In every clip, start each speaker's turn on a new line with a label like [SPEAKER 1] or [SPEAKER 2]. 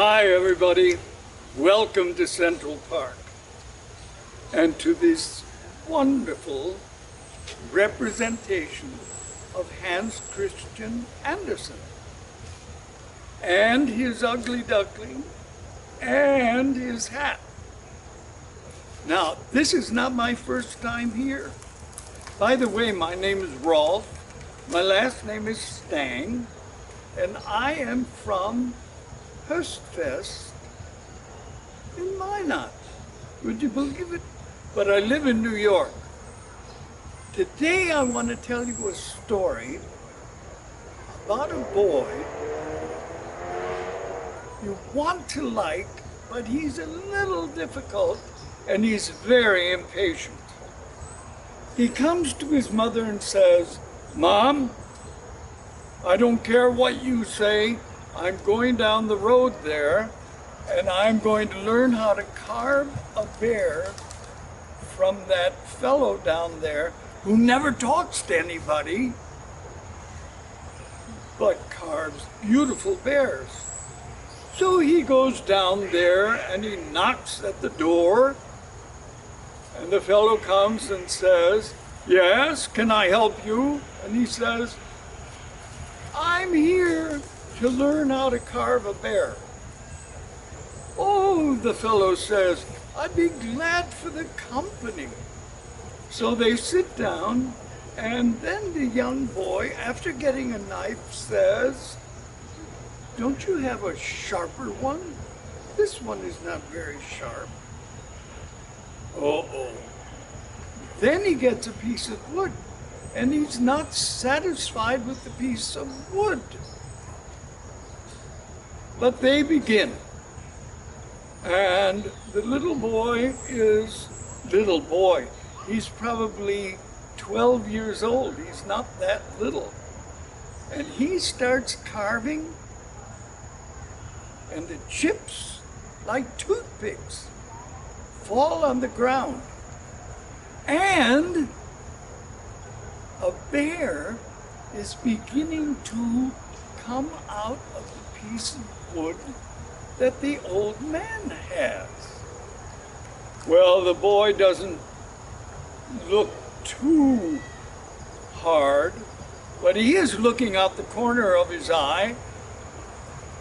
[SPEAKER 1] Hi everybody, welcome to Central Park and to this wonderful representation of Hans Christian Andersen and his ugly duckling and his hat. Now, this is not my first time here. By the way, my name is Rolf, my last name is Stang, and I am from Høstfest in Minot. Would you believe it? But I live in New York. Today I want to tell you a story about a boy you want to like, but he's a little difficult and he's very impatient. He comes to his mother and says, "Mom, I don't care what you say, I'm going down the road there and I'm going to learn how to carve a bear from that fellow down there who never talks to anybody but carves beautiful bears." So he goes down there and he knocks at the door, and the fellow comes and says, "Yes, can I help you?" And he says, "I'm here to learn how to carve a bear." "Oh," the fellow says, "I'd be glad for the company." So they sit down, and then the young boy, after getting a knife, says, "Don't you have a sharper one? This one is not very sharp." Uh-oh. Then he gets a piece of wood, and he's not satisfied with the piece of wood. But they begin. And the little boy is little boy. He's probably 12 years old. He's not that little. And he starts carving, and the chips, like toothpicks, fall on the ground. And a bear is beginning to come out of the piece of wood that the old man has. Well, the boy doesn't look too hard, but he is looking out the corner of his eye,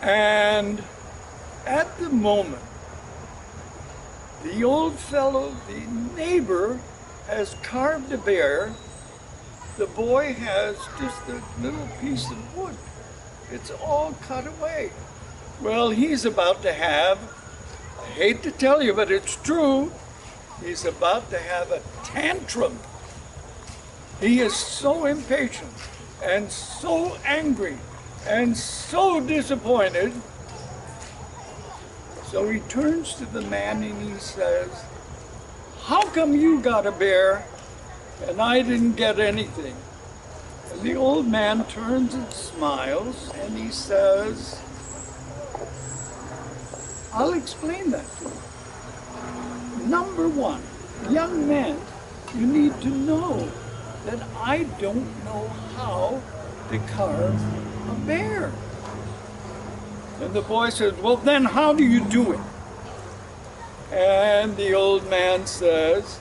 [SPEAKER 1] and at the moment, the old fellow, the neighbor, has carved a bear. The boy has just a little piece of wood. It's all cut away. Well, he's about to have, I hate to tell you, but it's true, he's about to have a tantrum. He is so impatient and so angry and so disappointed. So he turns to the man and he says, "How come you got a bear and I didn't get anything?" And the old man turns and smiles and he says, "I'll explain that to you. Number one, young man, you need to know that I don't know how to carve a bear." And the boy says, "Well, then how do you do it?" And the old man says,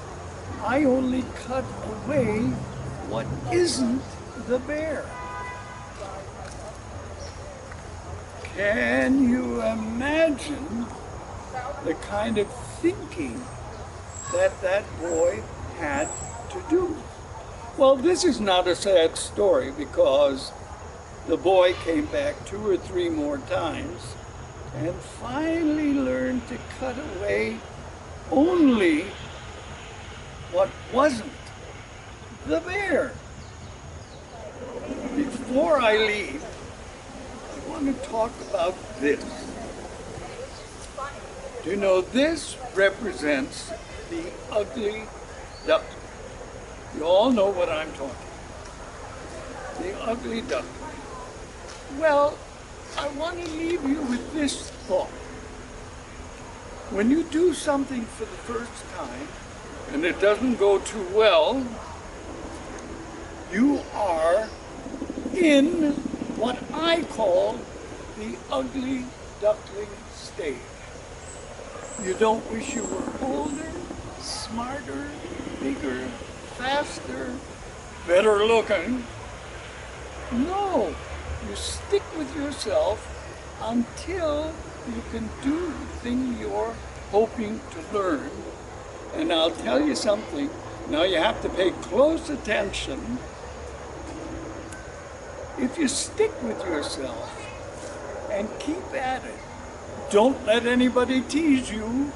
[SPEAKER 1] "I only cut away what isn't the bear." Can you imagine the kind of thinking that that boy had to do? Well, this is not a sad story because the boy came back 2 or 3 more times and finally learned to cut away only what wasn't the bear. Before I leave, I want to talk about this. Do you know, this represents the ugly duckling. You all know what I'm talking about. The ugly duckling. Well, I want to leave you with this thought. When you do something for the first time and it doesn't go too well, you are in what I call the ugly duckling stage. You don't wish you were older, smarter, bigger, faster, better looking. No, you stick with yourself until you can do the thing you're hoping to learn. And I'll tell you something, now you have to pay close attention. If you stick with yourself and keep at it, don't let anybody tease you.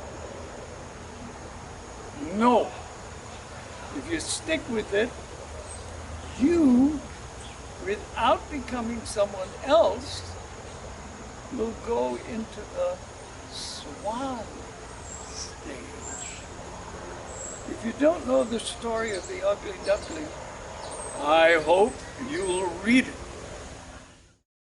[SPEAKER 1] No. If you stick with it, you, without becoming someone else, will go into the swan stage. If you don't know the story of the ugly duckling, I hope you'll read it.